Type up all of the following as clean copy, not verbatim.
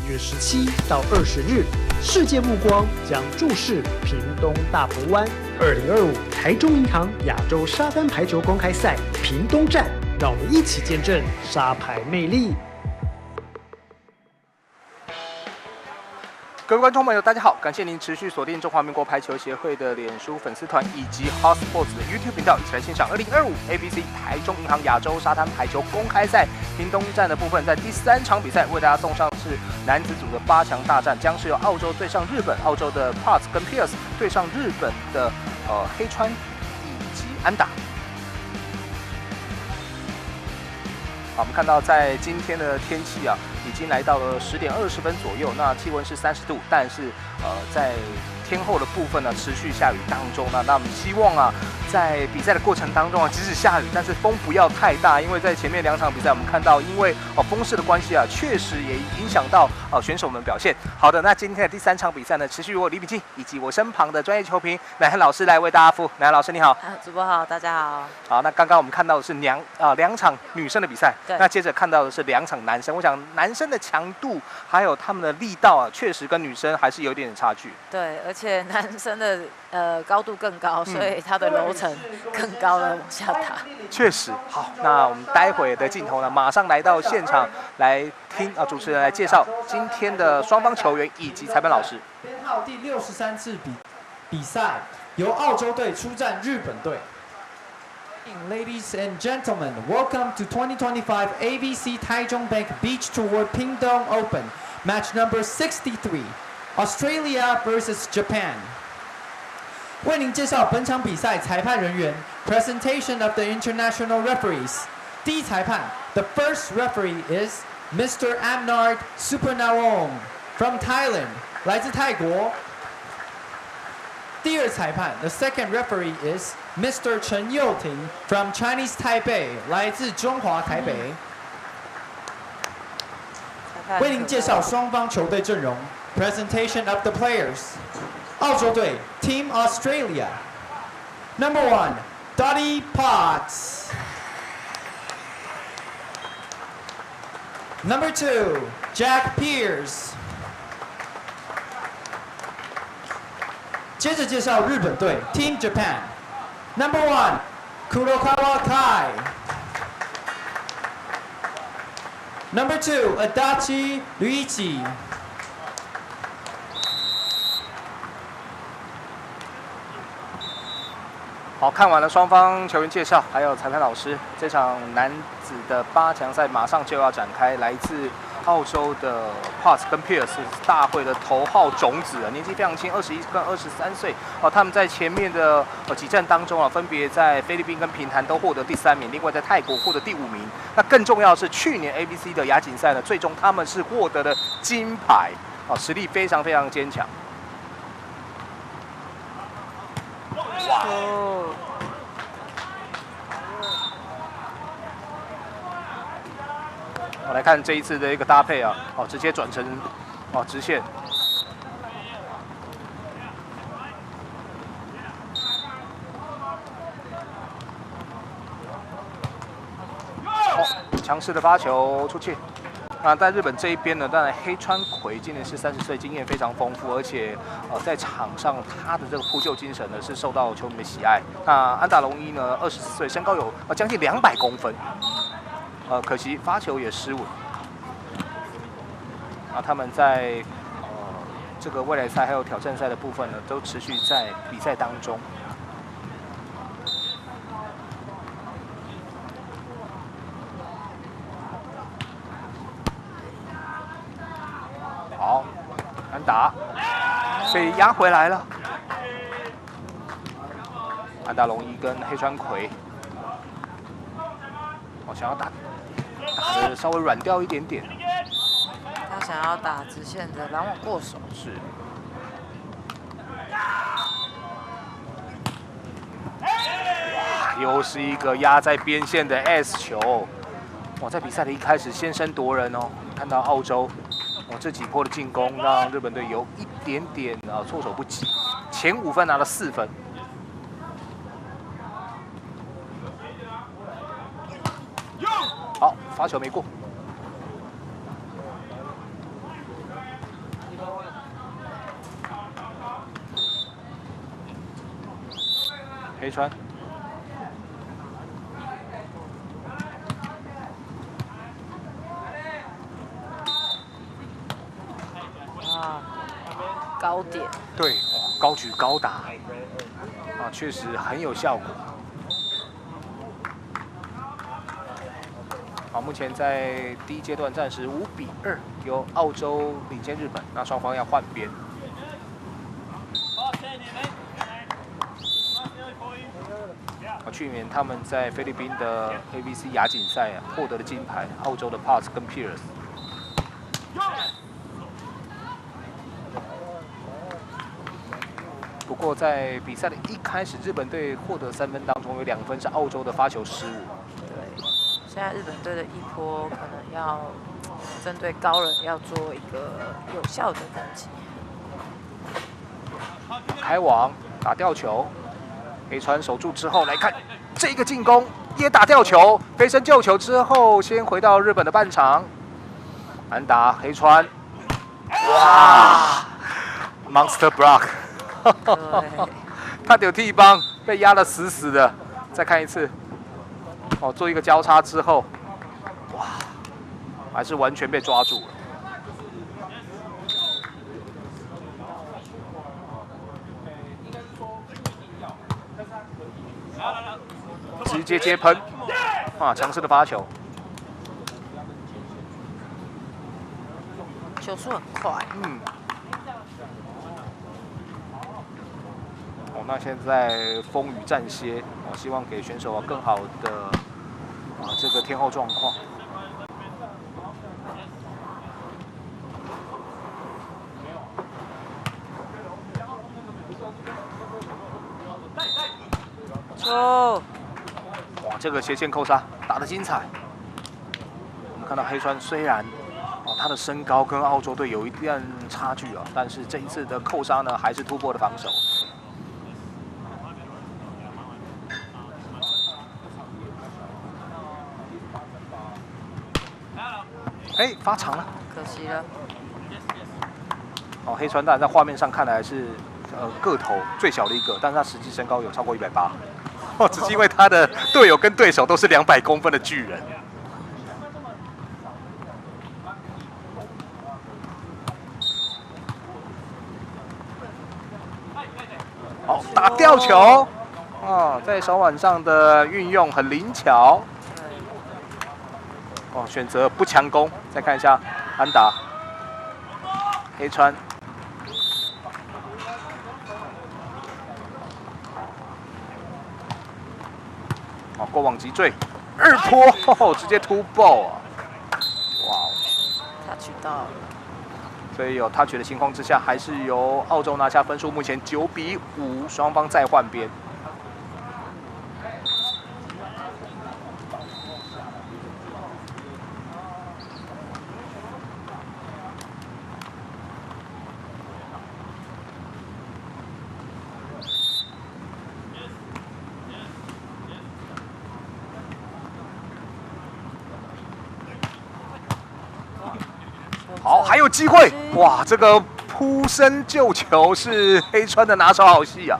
月17到20日，世界目光将注视屏东大鹏湾2025台中银行亚洲沙滩排球公开赛屏东站，让我们一起见证沙排魅力。各位观众朋友，大家好！感谢您持续锁定中华民国排球协会的脸书粉丝团以及 Hot Sports 的 YouTube 频道，一起来欣赏2025 ABC 台中银行亚洲沙滩排球公开赛屏东站的部分。在第3场比赛，为大家送上是男子组的8强大战，将是由澳洲对上日本，澳洲的 Parts 跟 Pierce 对上日本的黑川以及安打。好，我们看到在今天的天气啊，已经来到了10点20分左右，那气温是30度，但是在天候的部分呢，持续下雨当中呢，那我们希望啊，在比赛的过程当中啊，即使下雨，但是风不要太大，因为在前面2场比赛我们看到，因为风势的关系啊，确实也影响到选手们表现。好的，那今天的第3场比赛呢，持续由我李秉庆以及我身旁的专业球评乃涵老师来为大家服务。乃涵老师你好，主播好，大家好。好，那刚刚我们看到的是2场女生的比赛，那接着看到的是2场男生。我想男生的强度还有他们的力道啊，确实跟女生还是有一点差距。对，而且男生的高度更高，所以他的楼层更高的往下打。确实。好，那我们待会的镜头呢，马上来到现场来听主持人来介绍今天的双方球员以及裁判老师。编号第63次比赛由澳洲队出战日本队。Ladies and gentlemen, welcome to 2025 ABC Taichung Bank Beach Tour Pingdong Open, match number 63, Australia versus Japan. 为您介绍本场比赛裁判人员 Presentation of the international referees. 第一裁判 The first referee is Mr. Amnard Supernawong from Thailand. 来自泰国。第二裁判 The second referee is Mr. Chen Youting from Chinese Taipei. 来自中华台北。为您介绍双方球队阵容 Presentation of the players. 澳洲队 Team Australia. Number 1, Dottie Potts. Number 2, Jack Pierce. 接着介绍日本队 Team Japan. Number 1, Kurokawa Kai. Number 2, Adachi Luigi. 好，看完了双方球员介绍，还有裁判老师，这场男子的8强赛马上就要展开。来自澳洲的 Potts 跟 Pierce 是大会的头号种子啊，年纪非常轻，21跟23岁。他们在前面的几站当中啊，分别在菲律宾跟平潭都获得第3名，另外在泰国获得第5名。那更重要的是，去年 ABC 的亚锦赛呢，最终他们是获得了金牌，实力非常非常坚强。哇！我来看这一次的一个搭配啊，直接转成直线。强势的发球出去。那在日本这一边呢，当然黑川葵今年是30岁，经验非常丰富，而且在场上他的这个扑救精神呢是受到球迷的喜爱。那安达龙一呢，24岁，身高有将近200公分，可惜发球也失稳。他们在这个未来赛还有挑战赛的部分呢，都持续在比赛当中。好，安打被压回来了。安达龙一跟黑川葵，想要打得稍微软掉一点点。他想要打直线的拦网过手。是。哇，又是一个压在边线的 S 球。哇，在比赛的一开始先声夺人哦，看到澳洲。这几波的进攻让日本队有一点点措手不及，前5分拿了4分。好，发球没过。黑川。哇，高点。对，高举高打，确实很有效果。好，目前在第一阶段暂时5比2，由澳洲领先日本。那双方要换边。去年他们在菲律宾的 ABC 亚锦赛获得了金牌，澳洲的 Potts 跟 Pierce。不过在比赛的一开始，日本队获得3分当中有2分是澳洲的发球失误。对，现在日本队的一波可能要针对高人要做一个有效的攻击。开网打吊球，黑川守住之后来看这个进攻也打吊球，飞身救球之后先回到日本的半场。安打黑川，哇 ，Monster Block。他有替帮被压得死死的，再看一次，做一个交叉之后，哇，还是完全被抓住了。直接接喷，强势的发球，球速很快。那现在风雨暂歇，希望给选手更好的这个天候状况。球，哇，这个斜线扣杀打得精彩。我们看到黑川虽然他的身高跟澳洲队有一段差距但是这一次的扣杀呢，还是突破了防守。发长了，可惜了。黑川当然在画面上看来是个头最小的一个，但是他实际身高有超过180。只是因为他的队友跟对手都是200公分的巨人。打吊球，在手腕上的运用很灵巧。选择不强攻，再看一下安打，黑川，过网击坠，2波，直接突爆哇，touch 到了。所以有 touch 的情况之下，还是由澳洲拿下分数，目前9比5，双方再换边。好，还有机会！哇，这个扑身救球是黑川的拿手好戏啊！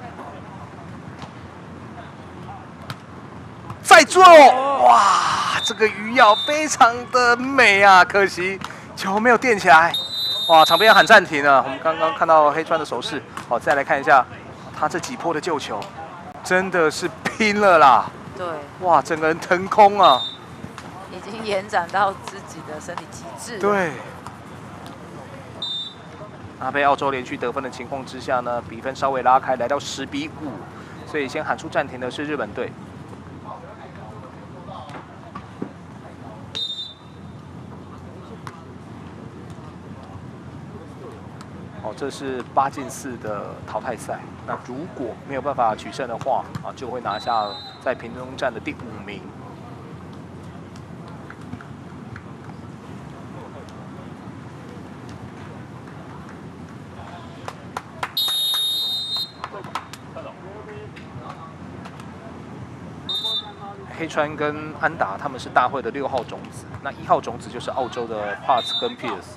再做，哇，这个鱼咬非常的美啊，可惜球没有垫起来。哇，场边要喊暂停了。我们刚刚看到黑川的手势，再来看一下他这几波的救球，真的是拼了啦！对，哇，整个人腾空啊！已经延展到自己的身体极致。对。被澳洲连续得分的情况之下呢，比分稍微拉开，来到10比5，所以先喊出暂停的是日本队。这是8进4的淘汰赛。那如果没有办法取胜的话，就会拿下在屏东站的第5名。黑川跟安达他们是大会的6号种子，那1号种子就是澳洲的 Potts 跟 Pierce。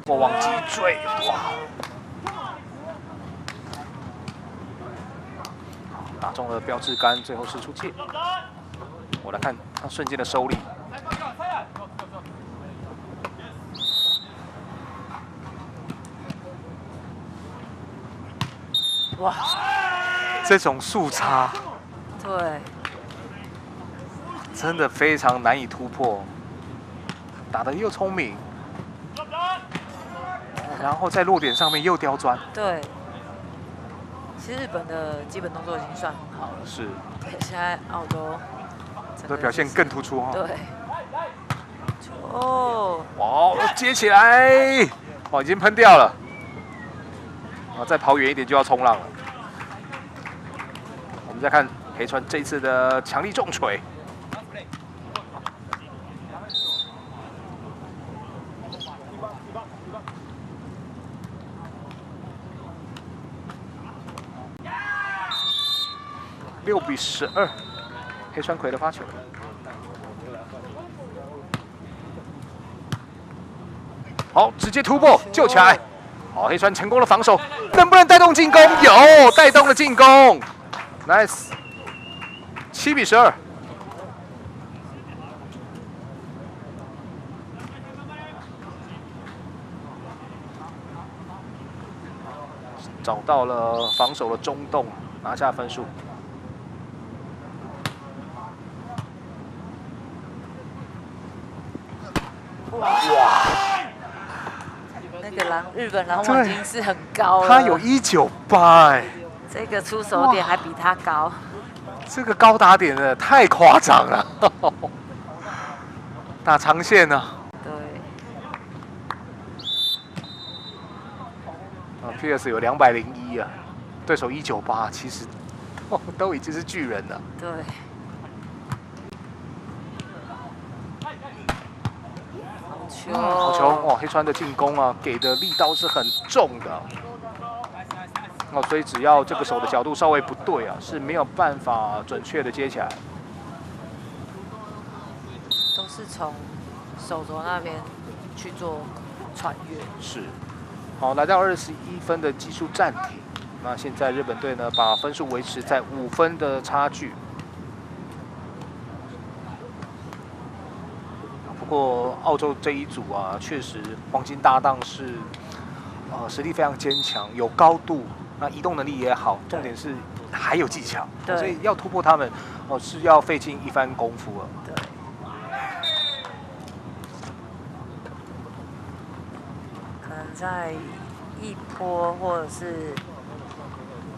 我往击追，哇！打中了标志杆，最后是出界。我来看他瞬间的收力。哇，这种速差对，真的非常难以突破，打得又聪明，然后在落点上面又刁钻。对。其实日本的基本动作已经算很好了，是，对，现在澳洲的表现更突出哈。对。哦，哇，接起来，哇，已经喷掉了。啊，再跑远一点就要冲浪了。我们再看黑川这一次的强力重锤。6比12，黑川葵的发球。好，直接突破，救起来。好，黑川成功的防守，能不能带动进攻？有，带动了进攻 ，nice。7比12。找到了防守的中洞，拿下分数。哇！那个日本蓝网金是很高了，他有198哎，这个出手点还比他高，这个高打点的太夸张了，打长线呢、啊。对。Pierce 有201啊，对手198，其实都已经是巨人了。对。好球哦！黑川的进攻啊，给的力道是很重的哦，所以只要这个手的角度稍微不对啊，是没有办法准确的接起来。都是从手肘那边去做穿越。是。好，来到21分的技术暂停。那现在日本队呢，把分数维持在5分的差距。不过澳洲这一组啊，确实黄金搭档是，实力非常坚强，有高度，那移动能力也好，重点是还有技巧，所以要突破他们，是要费尽一番功夫了。对。可能在一波或者是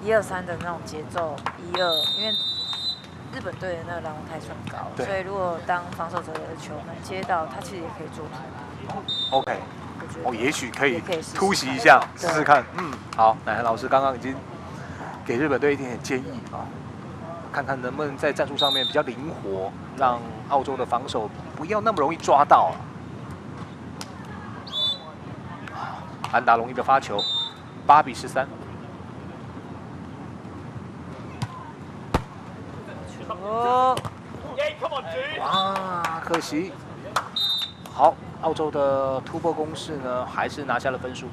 1、2、3的那种节奏，1、2，因为日本队的那个拦网太算高，所以如果当防守者的球能接到，他其实也可以做出。OK， 也许可以突袭一试下，试试看。好，乃涵老师刚刚已经给日本队一点点建议啊，看看能不能在战术上面比较灵活，让澳洲的防守不要那么容易抓到啊。安达龙一的发球，8比13。哇，可惜。好，澳洲的突破攻势呢，还是拿下了分数。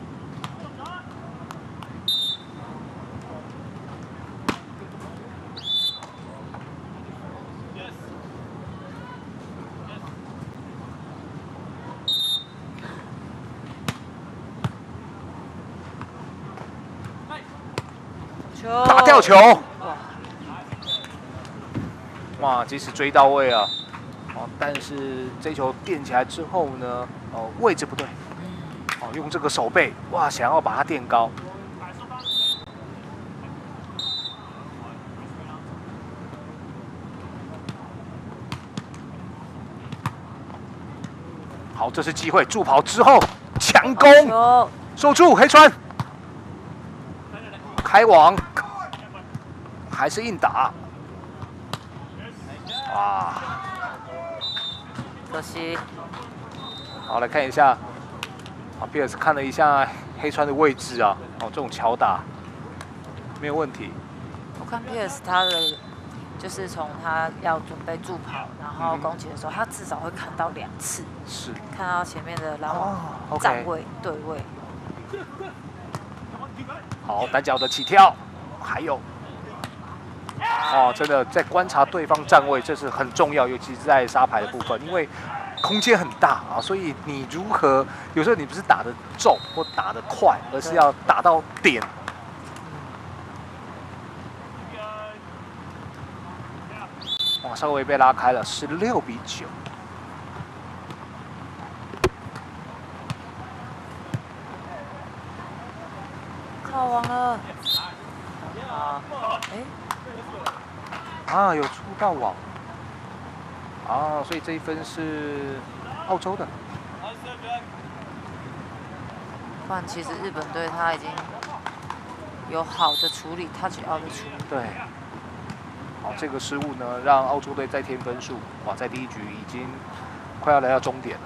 打吊球。哇，即使追到位啊，但是这球垫起来之后呢，位置不对，用这个手背，哇，想要把它垫高。好，这是机会，助跑之后强攻，守住黑川，开网，还是硬打。哇，可惜。好，来看一下，比尔斯看了一下黑川的位置啊，这种巧打没有问题。我看 Pierce 他的就是从他要准备助跑，然后攻击的时候，他至少会看到2次，是看到前面的拦网站位、对位。好，单脚的起跳，还有。真的在观察对方站位，这是很重要，尤其是在沙排的部分，因为空间很大啊，所以你如何有时候你不是打得重或打得快，而是要打到点。稍微被拉开了，16比9。靠网了。有出到网。所以这一分是澳洲的。不然其实日本队他已经有好的处理touch out的处理。对。这个失误呢，让澳洲队再添分数。在第一局已经快要来到终点了。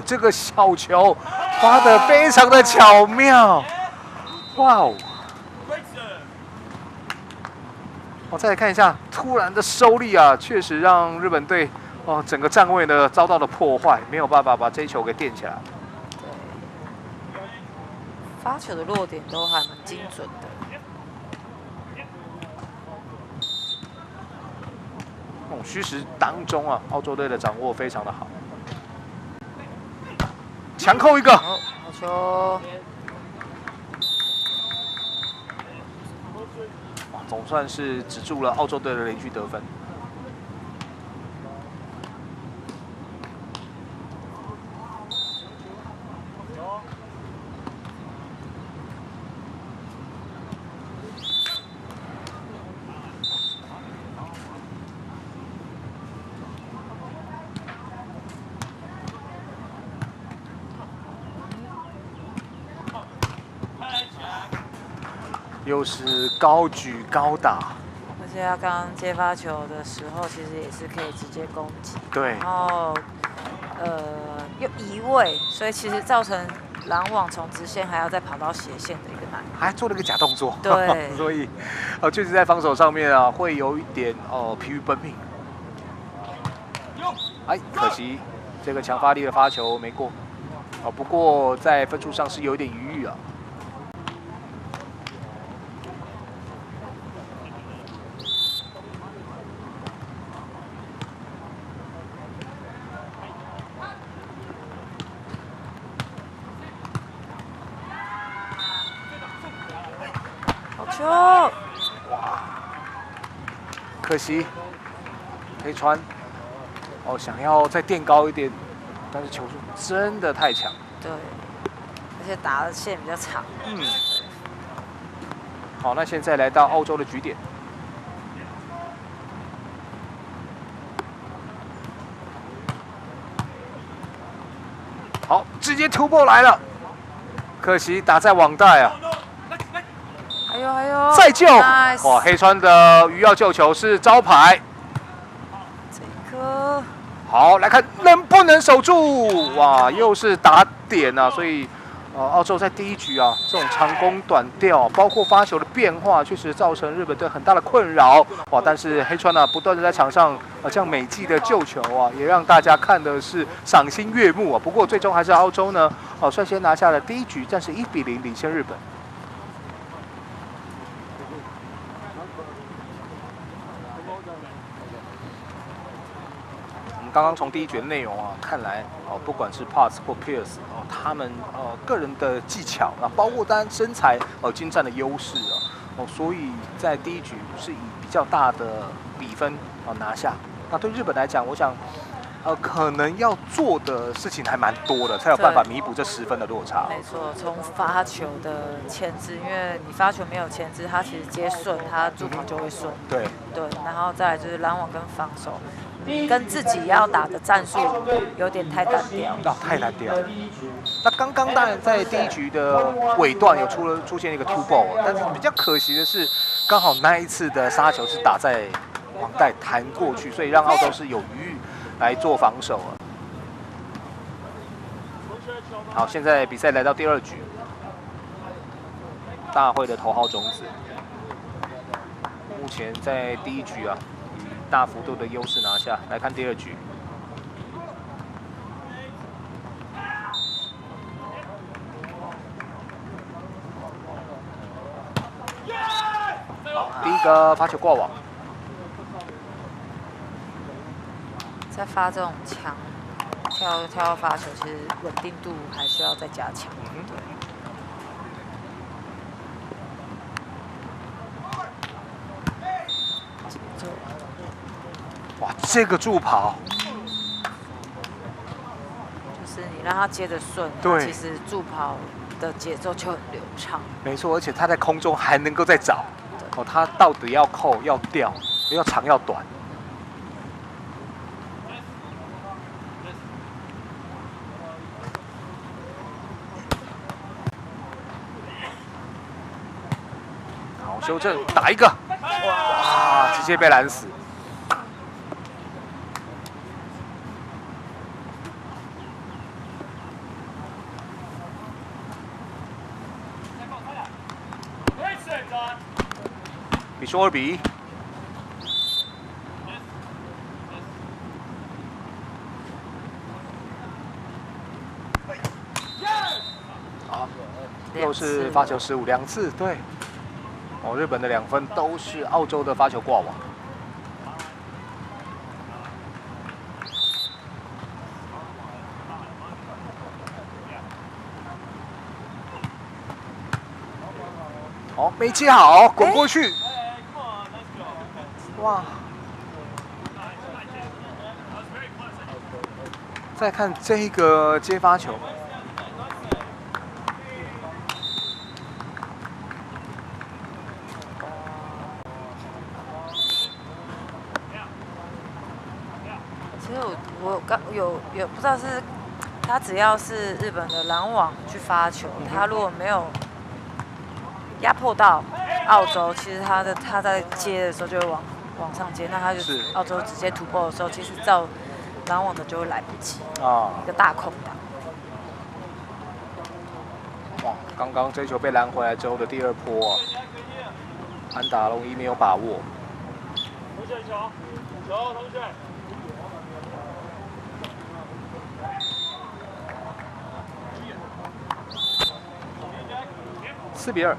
这个小球发得非常的巧妙。哇哦！再来看一下，突然的收力啊，确实让日本队整个站位呢遭到了破坏，没有办法把这一球给垫起来。对，发球的落点都还蛮精准的。虚实当中啊，澳洲队的掌握非常的好，强扣一个，好球。总算是止住了澳洲队的连续得分。又是高举高打，而且他刚刚接发球的时候，其实也是可以直接攻击。对。然后，又移位，所以其实造成拦网从直线还要再跑到斜线的一个难度。还做了个假动作。对。所以，确实在防守上面啊，会有一点疲于奔命。可惜这个强发力的发球没过。不过在分数上是有一点余裕啊。球！哇！可惜，黑川想要再垫高一点，但是球速真的太强。对，而且打的线比较长。好，那现在来到澳洲的局点。好，直接突破来了，可惜打在网带啊。还有，再救！哇，黑川的鱼要救球是招牌。这个好，来看能不能守住。哇，又是打点啊！所以，澳洲在第一局啊，这种长攻短吊，包括发球的变化，确实造成日本队很大的困扰。哇，但是黑川呢，不断的在场上这样美技的救球啊，也让大家看的是赏心悦目啊。不过最终还是澳洲呢，率先拿下了第一局，暂时1比0领先日本。刚刚从第一局的内容啊看来，不管是 Potts 或 Pierce 他们个人的技巧包括当然身材精湛的优势所以在第一局是以比较大的比分拿下。那对日本来讲，我想可能要做的事情还蛮多的，才有办法弥补这10分的落差。没错，从发球的牵制，因为你发球没有牵制，它其实接顺，它助跑就会顺。对，然后再来就是拦网跟防守。跟自己要打的战术有点太单调，太单调。那刚刚当然在第一局的尾段有出现一个 two ball， 但是比较可惜的是，刚好那一次的杀球是打在网带弹过去，所以让澳洲是有余裕来做防守了。好，现在比赛来到第2局，大会的头号种子。目前在第一局啊，以大幅度的优势拿下。来看第二局。 第一个发球挂网，在发这种强跳发球，其实稳定度还需要再加强。对。节奏。哇，这个助跑，就是你让他接得顺，对，其实助跑的节奏就很流畅。没错，而且他在空中还能够再找。 哦，他到底要扣要吊，要长要短。好，修正，打一个，哇，直接被拦死。比数2比1。好，又是发球失误2次，对。哦，日本的2分都是澳洲的发球挂网。哦，没接好，滚过去。 哇！再看这个接发球，其实我刚有不知道是他只要是日本的拦网去发球，他如果没有压迫到澳洲，其实他在接的时候就会往上接，那他就是澳洲直接突破的时候，其实照拦网的就会来不及啊，一个大空档。哇，刚刚这球被拦回来之后的第2波啊，安达龙一没有把握。同学球，同学。4比2。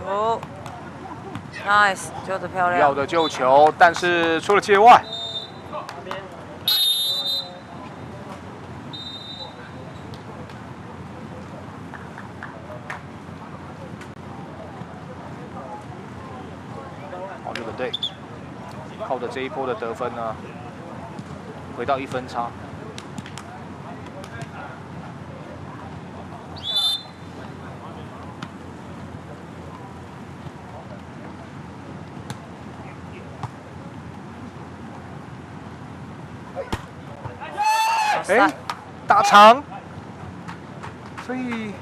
球 ，nice， 救得漂亮。要的救球，但是出了界外。好，日本队靠着这一波的得分呢，回到1分差。 哎，打长，所以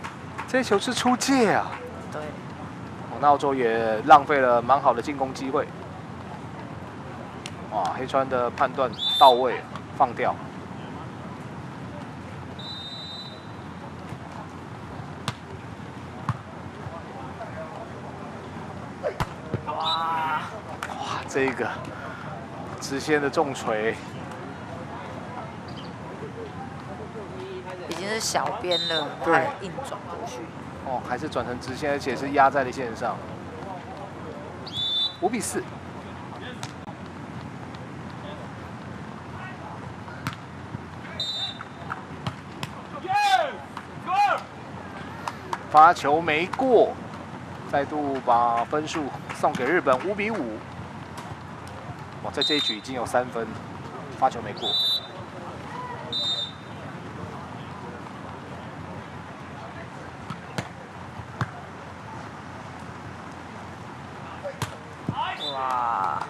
这球是出界啊。对。那澳洲也浪费了蛮好的进攻机会。哇，黑川的判断到位，放掉。哇，这个直线的重锤。 已经是小边了，还硬转过去。哦，还是转成直线，而且是压在了线上。5比4。发球没过，再度把分数送给日本5比5。哇，在这一局已经有3分，发球没过。 哇！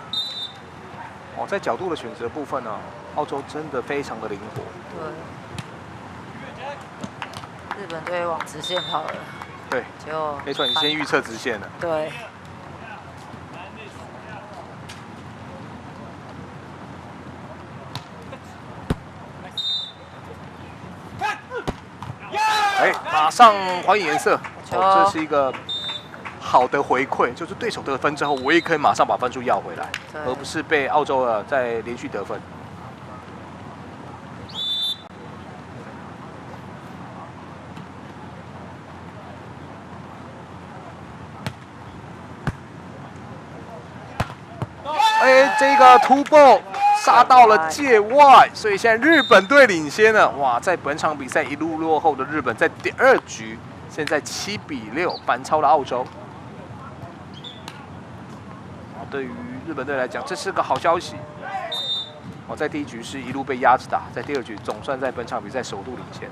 哦，在角度的选择部分呢，澳洲真的非常的灵活。对，日本队往直线跑了。对，结果黑川你先预测直线了。对。马上还原颜色，球这是一个好的回馈，就是对手得分之后，我也可以马上把分数要回来，对而不是被澳洲再连续得分。哎，这个突破杀到了界外，所以现在日本队领先了。哇，在本场比赛一路落后的日本，在第2局现在7-6反超了澳洲。对于日本队来讲，这是个好消息。在第1局是一路被压着打，在第2局总算在本场比赛首度领先。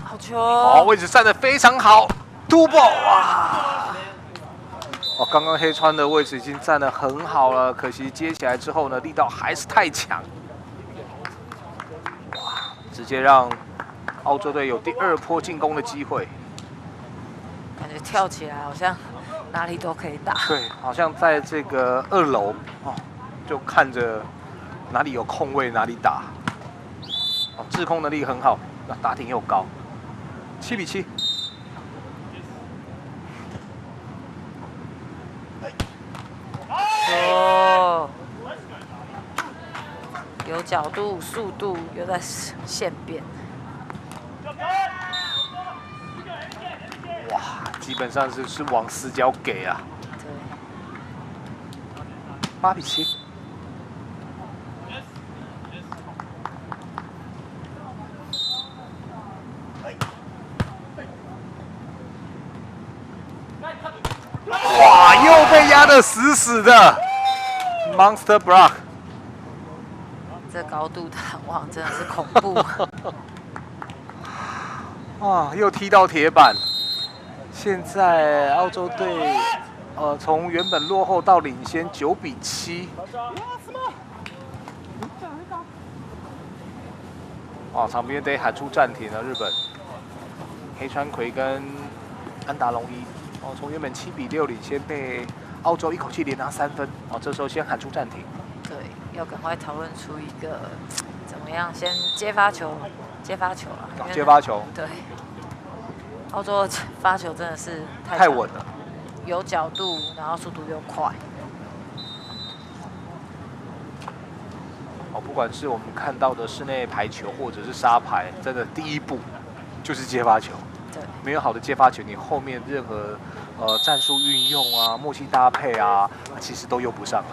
好球！好，位置站得非常好，突破哇！刚刚黑川的位置已经站得很好了，可惜接起来之后呢，力道还是太强。哇，直接让澳洲队有第2波进攻的机会。感觉跳起来好像哪里都可以打。对，好像在这个2楼就看着哪里有空位哪里打。制空能力很好，那打点又高。7-7。哦，有角度，速度又在线边。哇，基本上是往死角给啊。对。8-7。哇，又被压得死死的 ，Monster Block。这高度弹网真的是恐怖。啊，又踢到铁板。现在澳洲队，从原本落后到领先9-7。场边得喊出暂停了，日本。黑川葵跟安达龙一，从原本7-6领先，被澳洲一口气连拿3分。这时候先喊出暂停。对，要赶快讨论出一个怎么样，先接发球了。接发球。对。澳洲的发球真的是太稳了，有角度，然后速度又快。不管是我们看到的室内排球或者是沙排，真的第一步就是接发球。对，没有好的接发球，你后面任何战术运用啊、默契搭配啊，其实都用不上了。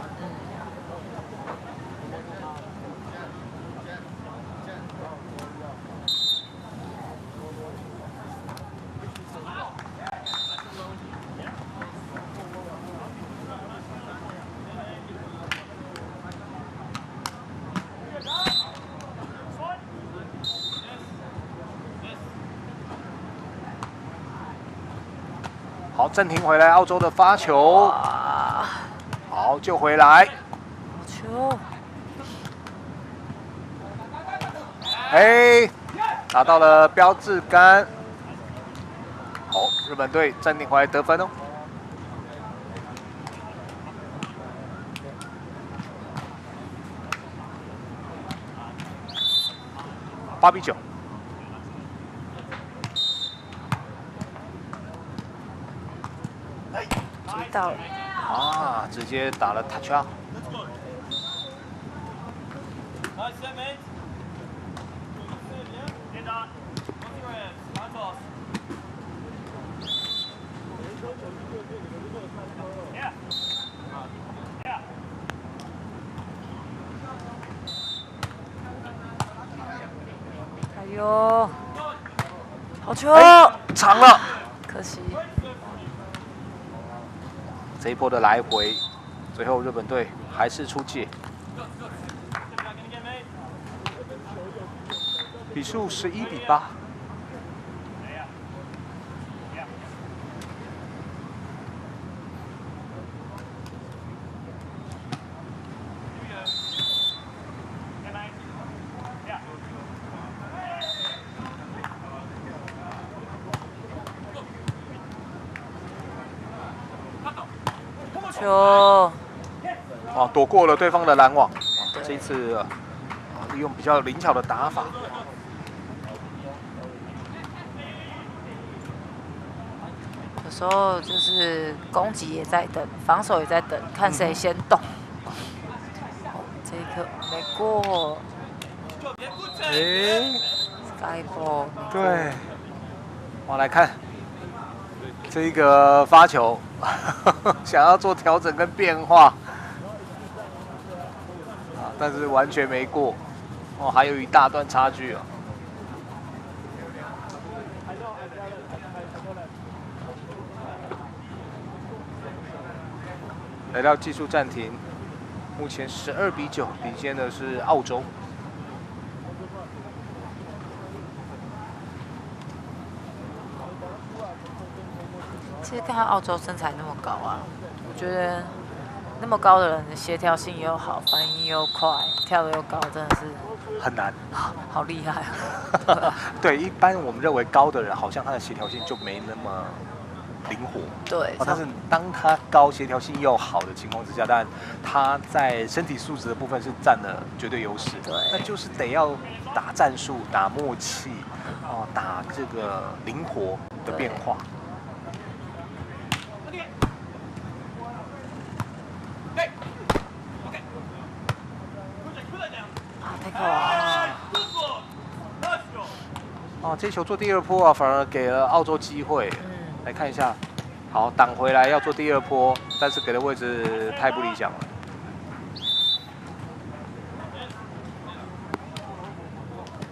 好，暂停回来，澳洲的发球，好救回来，球，哎，打到了标志杆，好，日本队暂停回来得分哦。8-9。到了直接打了 touch out。哎呦，好球！长了，可惜。这一波的来回，最后日本队还是出界，比数11-8。球。躲过了对方的拦网。这一次利用比较灵巧的打法。有时候就是攻击也在等，防守也在等，看谁先动。这一颗没过。Skyball。对。我来看这个发球，想要做调整跟变化。但是完全没过，还有一大段差距哦。来到技术暂停，目前12比9，领先的是澳洲。其实看到澳洲身材那么高啊，我觉得。那么高的人，协调性又好，反应又快，跳得又高，真的是很难，好厉害啊！对，一般我们认为高的人，好像他的协调性就没那么灵活。对，但是当他高、协调性又好的情况之下，当然他在身体素质的部分是占了绝对优势。对，那就是得要打战术、打默契，打这个灵活的变化。这球做第2波反而给了澳洲机会。来看一下，好挡回来要做第2波，但是给的位置太不理想了。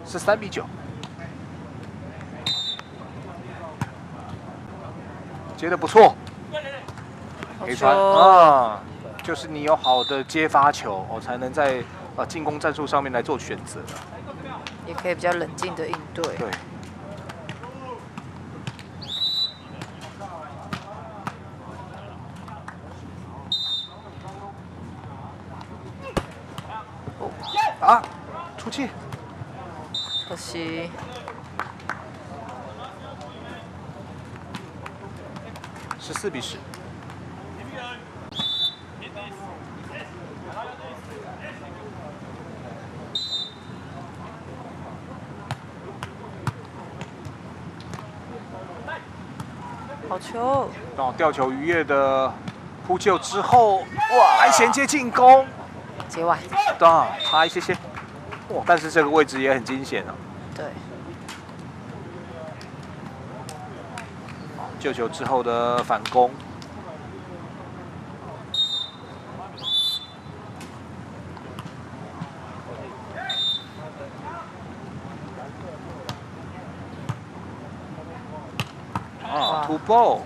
是3比9，接得不错，可以传啊，就是你有好的接发球，才能在进攻战术上面来做选择。也可以比较冷静的应对。对。出气，可惜。14比10。好球！吊球愉悦的扑救之后，哇，还衔接进攻，接外，差一些些，但是这个位置也很惊险啊。对。救球之后的反攻，突破。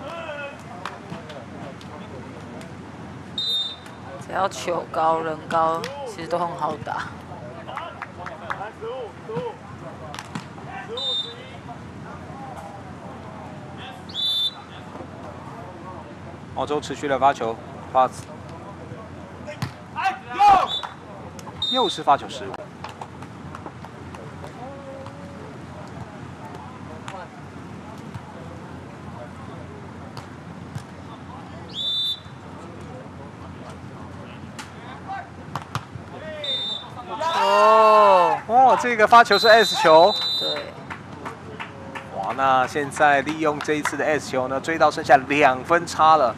只要球高人高，其实都很好打。澳洲持续的发球，发子，又是发球失误。这个发球是 S 球。对。哇，那现在利用这一次的 S 球呢，追到剩下2分差了，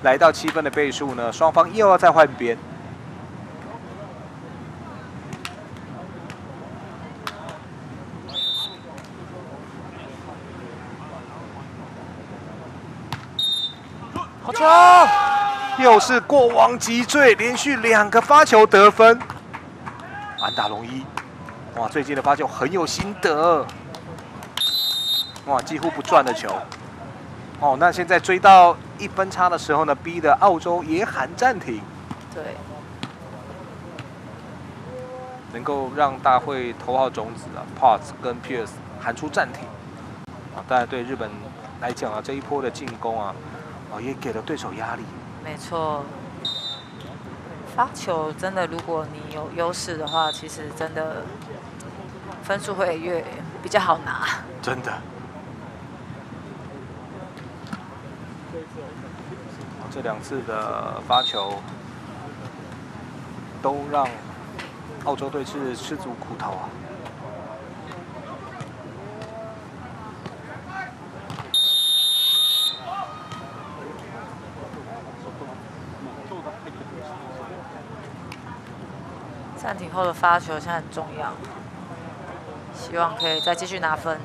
来到7分的倍数呢，双方又要再换边。好球！又是过往击坠，连续2个发球得分。安达龙一。哇，最近的发球很有心得，哇，几乎不转的球。那现在追到1分差的时候呢，逼得澳洲也喊暂停。对。能够让大会头号种子Potts 跟 Pierce 喊出暂停。当然对日本来讲这一波的进攻也给了对手压力。没错。发球真的，如果你有优势的话，其实真的分数会比较好拿。真的。这2次的发球都让澳洲队是吃足苦头啊。暂停后的发球现在很重要，希望可以再继续拿分。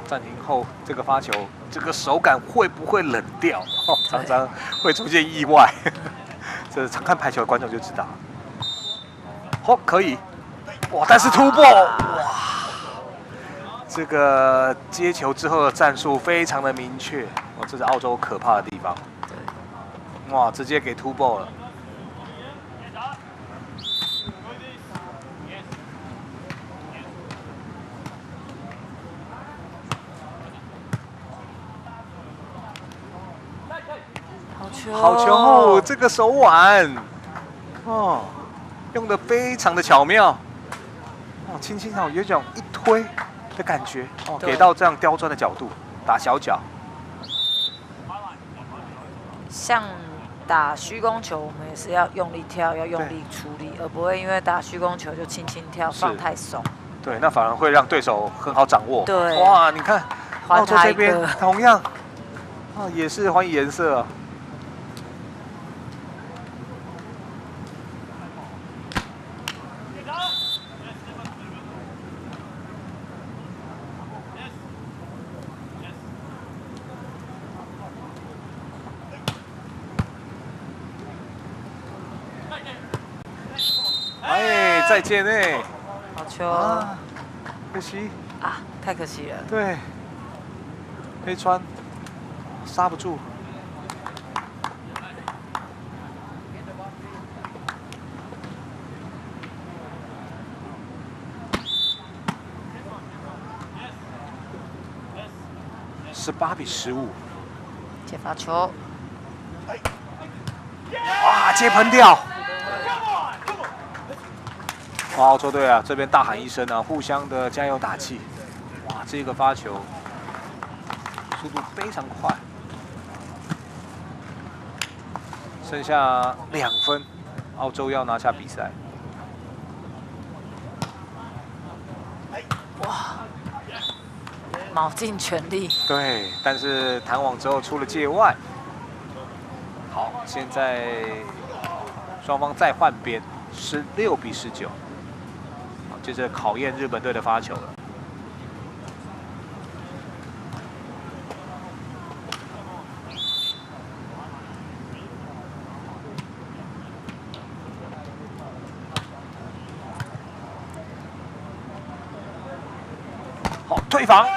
暂停后这个发球，这个手感会不会冷掉？哦，常常会出现意外。这常看排球的观众就知道。哦，可以，哇！但是突破，哇！这个接球之后的战术非常的明确，哦，这是澳洲可怕的地方。哇，直接给突破了。好球后，这个手腕，哦，用的非常的巧妙，哦，轻轻有一种一推的感觉，哦，给到这样刁钻的角度，打小脚。像打虚攻球，我们也是要用力跳，要用力处理，而不会因为打虚攻球就轻轻跳，放太松。对，那反而会让对手很好掌握。对，哇，你看，澳洲这边同样，啊，也是还原颜色啊。哎，再见哎！好球啊，可惜啊，太可惜了。对，黑川刹不住。18比15，接发球，哇，接喷掉！哇，澳洲队啊，这边大喊一声啊，互相的加油打气。哇，这个发球速度非常快，剩下2分，澳洲要拿下比赛。哇，卯尽全力。对，但是弹网之后出了界外。好，现在双方再换边，16比19。接着考验日本队的发球了。好，退防。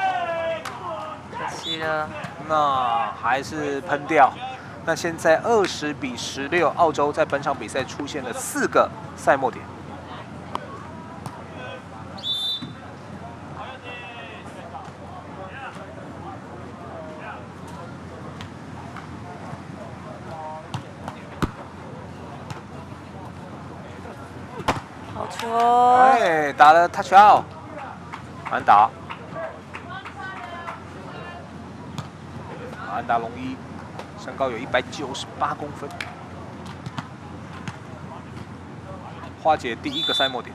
可惜了。那还是喷掉。那现在20比16，澳洲在本场比赛出现了4个赛末点。好球！哎，打了 touch out， 安打。安达龙一，身高有198公分。花姐第1个赛末点。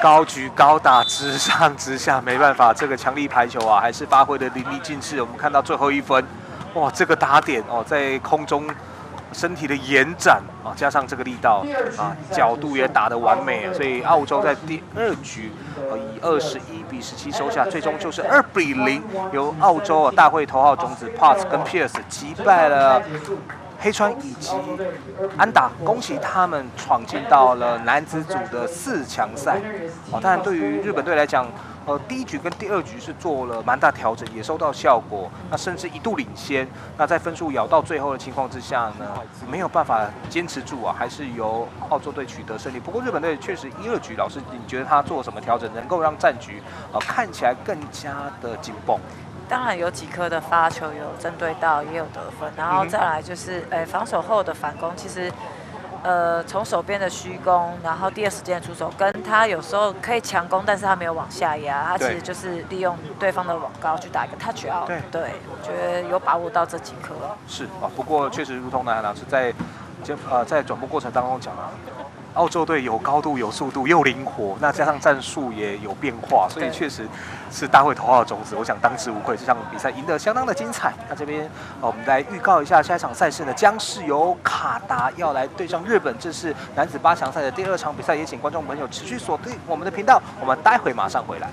高举高打，直上直下，没办法，这个强力排球啊，还是发挥的淋漓尽致。我们看到最后1分，哇，这个打点哦，在空中身体的延展啊，加上这个力道啊，角度也打得完美啊，所以澳洲在第2局以21比17收下，最终就是2比0，由澳洲啊大会头号种子 Potts 跟 Pierce 击败了黑川以及安达，恭喜他们闯进到了男子组的4强赛。哦，当然对于日本队来讲，第1局跟第2局是做了蛮大调整，也收到效果，那甚至一度领先。那在分数咬到最后的情况之下呢，没有办法坚持住啊，还是由澳洲队取得胜利。不过日本队确实1、2局，老师你觉得他做什么调整，能够让战局看起来更加的紧绷？当然有几颗的发球有针对到，也有得分，然后再来就是，防守后的反攻，其实从手边的虚攻，然后第二时间出手，跟他有时候可以强攻，但是他没有往下压，他其实就是利用对方的网高去打一个 touch out。对，我觉得有把握到这几颗。是啊，不过确实如同南老师在转播过程当中讲了。澳洲队有高度、有速度、又灵活，那加上战术也有变化，所以确实是大会头号的种子。我想当之无愧，这场比赛赢得相当的精彩。那这边我们来预告一下下一场赛事呢，将是由卡达要来对上日本，这是男子8强赛的第2场比赛，也请观众朋友持续锁定我们的频道，我们待会马上回来。